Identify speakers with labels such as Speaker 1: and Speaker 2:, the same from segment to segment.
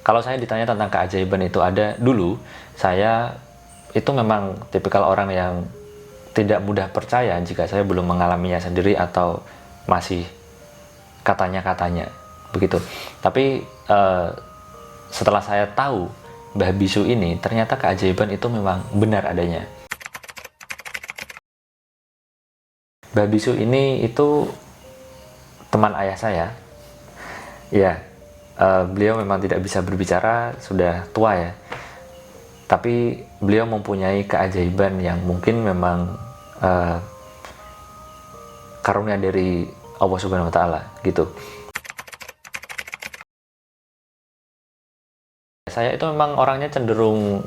Speaker 1: Kalau saya ditanya tentang keajaiban itu ada dulu, saya itu memang tipikal orang yang tidak mudah percaya jika saya belum mengalaminya sendiri atau masih katanya-katanya begitu. Tapi setelah saya tahu Mbah Bisu ini, ternyata keajaiban itu memang benar adanya. Mbah Bisu ini itu teman ayah saya. Ya, beliau memang tidak bisa berbicara, sudah tua ya. Tapi beliau mempunyai keajaiban yang mungkin memang karunia dari Allah Subhanahu wa Ta'ala gitu. Saya itu memang orangnya cenderung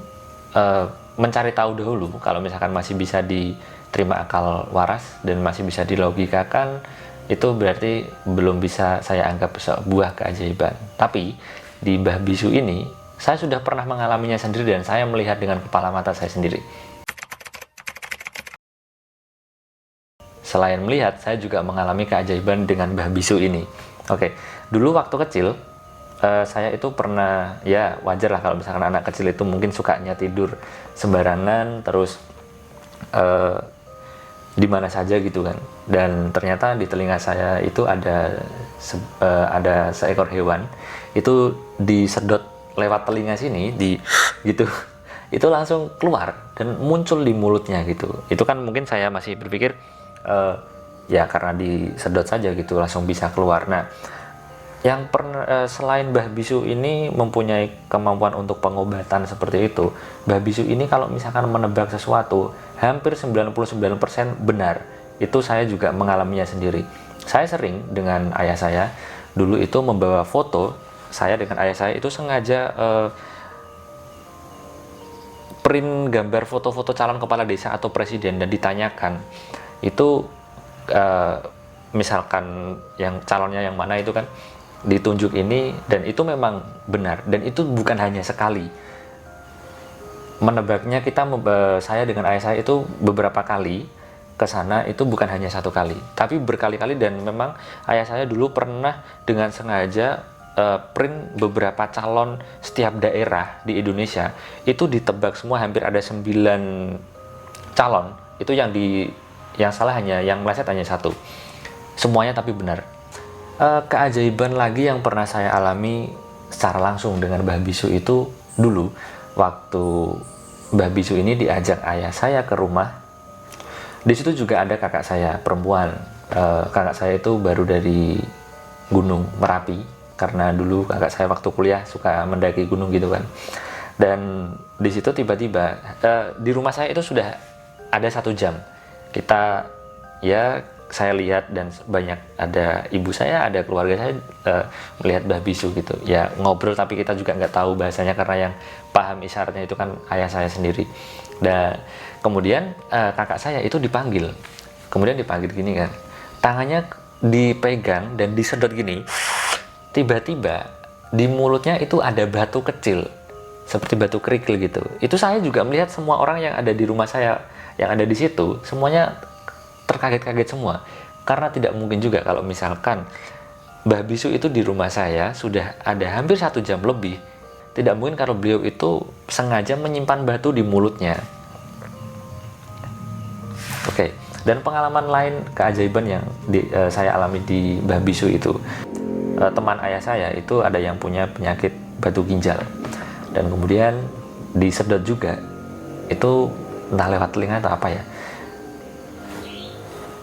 Speaker 1: mencari tahu dahulu. Kalau misalkan masih bisa diterima akal waras dan masih bisa dilogikakan, itu berarti belum bisa saya anggap sebuah keajaiban. Tapi di Mbah Bisu ini, saya sudah pernah mengalaminya sendiri dan saya melihat dengan kepala mata saya sendiri. Selain melihat, saya juga mengalami keajaiban dengan Mbah Bisu ini. Oke, dulu waktu kecil, saya itu pernah, ya wajar lah kalau misalkan anak kecil itu mungkin sukanya tidur sembarangan, terus di mana saja gitu kan. Dan ternyata di telinga saya itu ada seekor hewan, itu disedot lewat telinga sini, gitu, itu langsung keluar dan muncul di mulutnya gitu. Itu kan mungkin saya masih berpikir, ya karena disedot saja gitu langsung bisa keluar. Nah, yang selain Mbah Bisu ini mempunyai kemampuan untuk pengobatan seperti itu, Mbah Bisu ini kalau misalkan menebak sesuatu hampir 99% benar. Itu saya juga mengalaminya sendiri. Saya sering dengan ayah saya dulu itu membawa foto saya dengan ayah saya, itu sengaja print gambar foto-foto calon kepala desa atau presiden dan ditanyakan itu, misalkan yang calonnya yang mana itu kan ditunjuk ini, dan itu memang benar, dan itu bukan hanya sekali menebaknya. Saya dengan ayah saya itu beberapa kali ke sana, itu bukan hanya satu kali tapi berkali-kali. Dan memang ayah saya dulu pernah dengan sengaja print beberapa calon setiap daerah di Indonesia, itu ditebak semua, hampir ada 9 calon. Itu yang salah hanya, yang meleset hanya satu, semuanya tapi benar. Keajaiban lagi yang pernah saya alami secara langsung dengan Mbah Bisu itu dulu waktu Mbah Bisu ini diajak ayah saya ke rumah. Di situ juga ada kakak saya perempuan. Kakak saya itu baru dari Gunung Merapi, karena dulu kakak saya waktu kuliah suka mendaki gunung gitu kan. Dan di situ tiba-tiba di rumah saya itu sudah ada 1 jam kita, ya saya lihat, dan banyak ada ibu saya, ada keluarga saya melihat Mbah Bisu gitu ya, ngobrol tapi kita juga nggak tahu bahasanya karena yang paham isyaratnya itu kan ayah saya sendiri. Dan kemudian kakak saya itu dipanggil, kemudian dipanggil gini kan, tangannya dipegang dan disedot gini, tiba-tiba di mulutnya itu ada batu kecil seperti batu kerikil gitu. Itu saya juga melihat, semua orang yang ada di rumah saya yang ada di situ semuanya terkaget-kaget semua, karena tidak mungkin juga kalau misalkan Mbah Bisu itu di rumah saya sudah ada hampir 1 jam lebih, tidak mungkin kalau beliau itu sengaja menyimpan batu di mulutnya. Oke. Dan pengalaman lain keajaiban yang saya alami di Mbah Bisu itu, teman ayah saya itu ada yang punya penyakit batu ginjal, dan kemudian disedot juga, itu entah lewat telinga atau apa ya.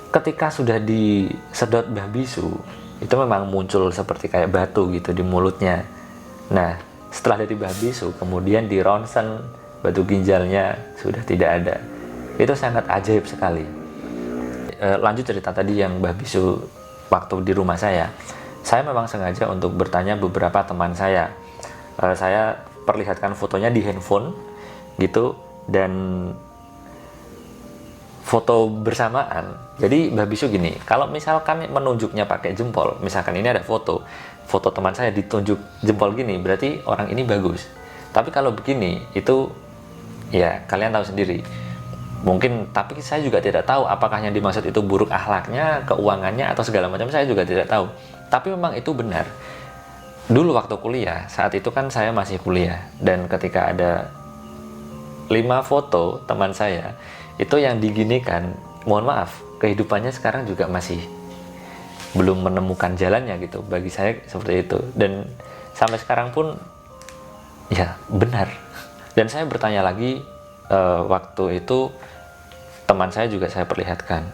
Speaker 1: Ketika sudah disedot Mbah Bisu, itu memang muncul seperti kayak batu gitu di mulutnya. Nah, setelah dari Mbah Bisu, kemudian di ronsen, batu ginjalnya sudah tidak ada. Itu sangat ajaib sekali. Lanjut cerita tadi yang Mbah Bisu waktu di rumah saya memang sengaja untuk bertanya beberapa teman saya. Saya perlihatkan fotonya di handphone gitu, dan foto bersamaan. Jadi Mbah Bisu gini, kalau misalkan menunjuknya pakai jempol, misalkan ini ada foto teman saya ditunjuk jempol gini, berarti orang ini bagus. Tapi kalau begini, itu ya kalian tahu sendiri. Mungkin, tapi saya juga tidak tahu apakah yang dimaksud itu buruk akhlaknya, keuangannya, atau segala macam, saya juga tidak tahu. Tapi memang itu benar. dulu waktu kuliah, saat itu kan saya masih kuliah, dan ketika ada 5 foto teman saya itu yang diginikan, mohon maaf, kehidupannya sekarang juga masih belum menemukan jalannya gitu, bagi saya seperti itu. Dan sampai sekarang pun ya benar. Dan saya bertanya lagi, waktu itu teman saya juga saya perlihatkan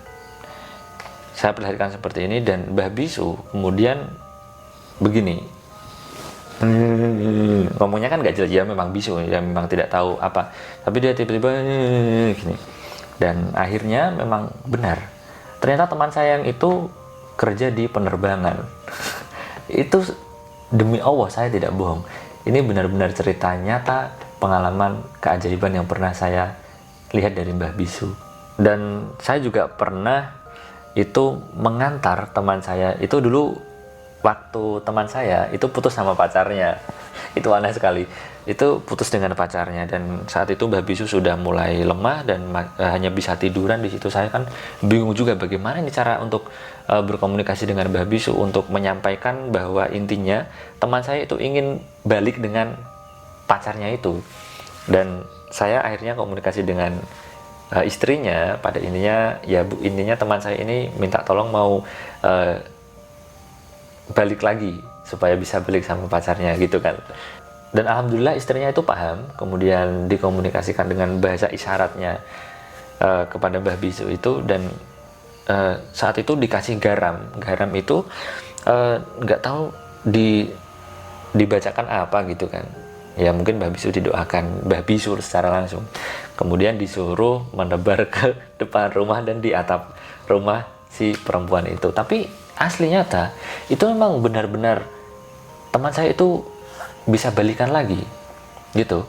Speaker 1: seperti ini, dan Mbah Bisu kemudian begini, ngomongnya kan gak jelas, ya memang bisu, ya memang tidak tahu apa, tapi dia tiba-tiba gini. Dan akhirnya memang benar, ternyata teman saya yang itu kerja di penerbangan. Itu demi Allah, saya tidak bohong, ini benar-benar cerita nyata, pengalaman keajaiban yang pernah saya lihat dari Mbah Bisu. Dan saya juga pernah itu mengantar teman saya itu dulu, waktu teman saya itu putus sama pacarnya. Itu aneh sekali, itu putus dengan pacarnya, dan saat itu Mbah Bisu sudah mulai lemah dan hanya bisa tiduran di situ. Saya kan bingung juga bagaimana ini cara untuk berkomunikasi dengan Mbah Bisu untuk menyampaikan bahwa intinya teman saya itu ingin balik dengan pacarnya itu. Dan saya akhirnya komunikasi dengan istrinya, pada intinya ya Bu, intinya teman saya ini minta tolong mau balik lagi supaya bisa balik sama pacarnya gitu kan. Dan alhamdulillah istrinya itu paham, kemudian dikomunikasikan dengan bahasa isyaratnya kepada Mbah Bisu itu. Dan saat itu dikasih garam itu nggak tahu dibacakan apa gitu kan, ya mungkin Mbah Bisu didoakan Mbah Bisu secara langsung, kemudian disuruh menebar ke depan rumah dan di atap rumah si perempuan itu. Tapi asli nyata itu memang benar-benar teman saya itu bisa balikan lagi gitu.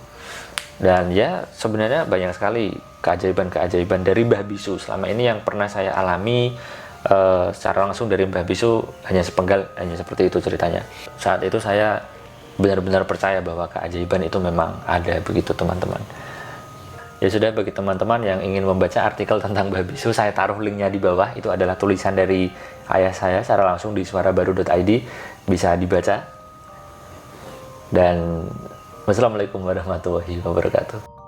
Speaker 1: Dan ya sebenarnya banyak sekali keajaiban-keajaiban dari Mbah Bisu selama ini yang pernah saya alami secara langsung dari Mbah Bisu, hanya sepenggal, hanya seperti itu ceritanya. Saat itu saya benar-benar percaya bahwa keajaiban itu memang ada, begitu teman-teman. Ya sudah, bagi teman-teman yang ingin membaca artikel tentang Mbah Bisu, saya taruh linknya di bawah. Itu adalah tulisan dari ayah saya secara langsung di suarabaru.id, bisa dibaca. Dan wassalamualaikum warahmatullahi wabarakatuh.